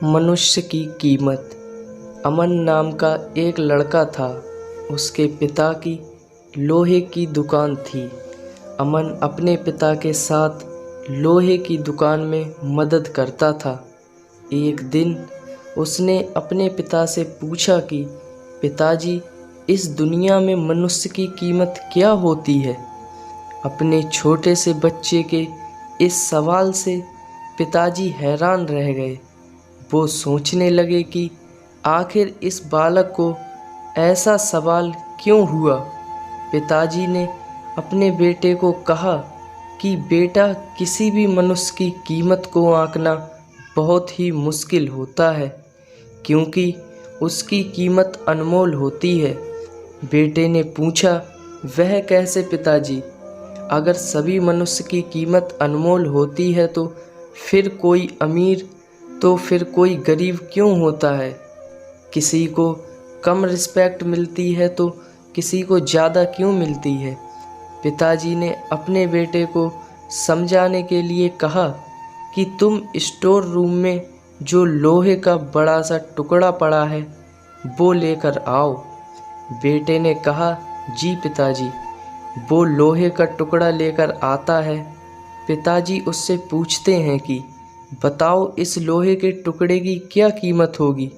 मनुष्य की कीमत। अमन नाम का एक लड़का था। उसके पिता की लोहे की दुकान थी। अमन अपने पिता के साथ लोहे की दुकान में मदद करता था। एक दिन उसने अपने पिता से पूछा कि पिताजी, इस दुनिया में मनुष्य की कीमत क्या होती है? अपने छोटे से बच्चे के इस सवाल से पिताजी हैरान रह गए। वो सोचने लगे कि आखिर इस बालक को ऐसा सवाल क्यों हुआ। पिताजी ने अपने बेटे को कहा कि बेटा, किसी भी मनुष्य की कीमत को आंकना बहुत ही मुश्किल होता है, क्योंकि उसकी कीमत अनमोल होती है। बेटे ने पूछा, वह कैसे पिताजी? अगर सभी मनुष्य की कीमत अनमोल होती है तो फिर कोई अमीर तो फिर कोई गरीब क्यों होता है? किसी को कम रिस्पेक्ट मिलती है तो किसी को ज़्यादा क्यों मिलती है? पिताजी ने अपने बेटे को समझाने के लिए कहा कि तुम स्टोर रूम में जो लोहे का बड़ा सा टुकड़ा पड़ा है वो लेकर आओ। बेटे ने कहा, जी पिताजी। वो लोहे का टुकड़ा लेकर आता है। पिताजी उससे पूछते हैं कि बताओ, इस लोहे के टुकड़े की क्या कीमत होगी?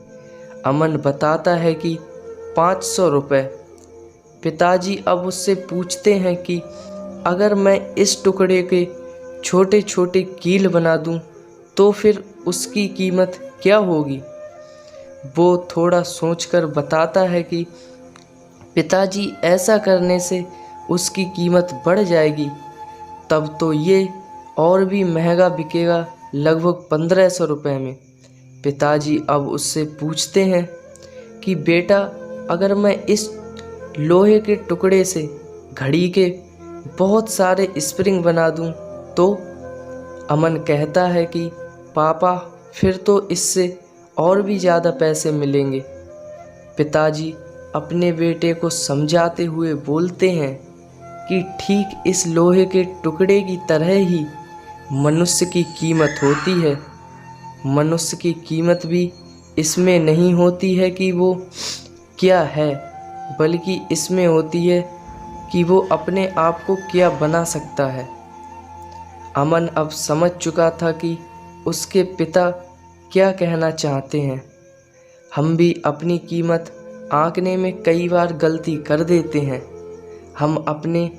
अमन बताता है कि 500 रुपये। पिताजी अब उससे पूछते हैं कि अगर मैं इस टुकड़े के छोटे छोटे कील बना दूं तो फिर उसकी कीमत क्या होगी? वो थोड़ा सोचकर बताता है कि पिताजी, ऐसा करने से उसकी कीमत बढ़ जाएगी। तब तो ये और भी महंगा बिकेगा, लगभग 1500 रुपये में। पिताजी अब उससे पूछते हैं कि बेटा, अगर मैं इस लोहे के टुकड़े से घड़ी के बहुत सारे स्प्रिंग बना दूं तो? अमन कहता है कि पापा, फिर तो इससे और भी ज़्यादा पैसे मिलेंगे। पिताजी अपने बेटे को समझाते हुए बोलते हैं कि ठीक इस लोहे के टुकड़े की तरह ही मनुष्य की कीमत होती है। मनुष्य की कीमत भी इसमें नहीं होती है कि वो क्या है, बल्कि इसमें होती है कि वो अपने आप को क्या बना सकता है। अमन अब समझ चुका था कि उसके पिता क्या कहना चाहते हैं। हम भी अपनी कीमत आंकने में कई बार गलती कर देते हैं। हम अपने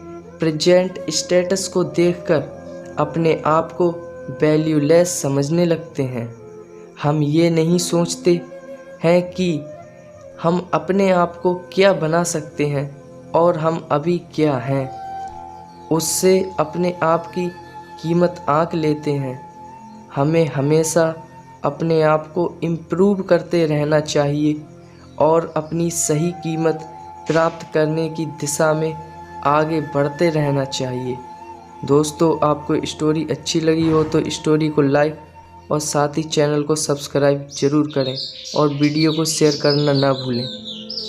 प्रेजेंट स्टेटस को देखकर अपने आप को वैल्यूलेस समझने लगते हैं। हम ये नहीं सोचते हैं कि हम अपने आप को क्या बना सकते हैं और हम अभी क्या हैं। उससे अपने आप की कीमत आंक लेते हैं। हमें हमेशा अपने आप को इम्प्रूव करते रहना चाहिए और अपनी सही कीमत प्राप्त करने की दिशा में आगे बढ़ते रहना चाहिए। दोस्तों, आपको स्टोरी अच्छी लगी हो तो स्टोरी को लाइक और साथ ही चैनल को सब्सक्राइब ज़रूर करें और वीडियो को शेयर करना ना भूलें।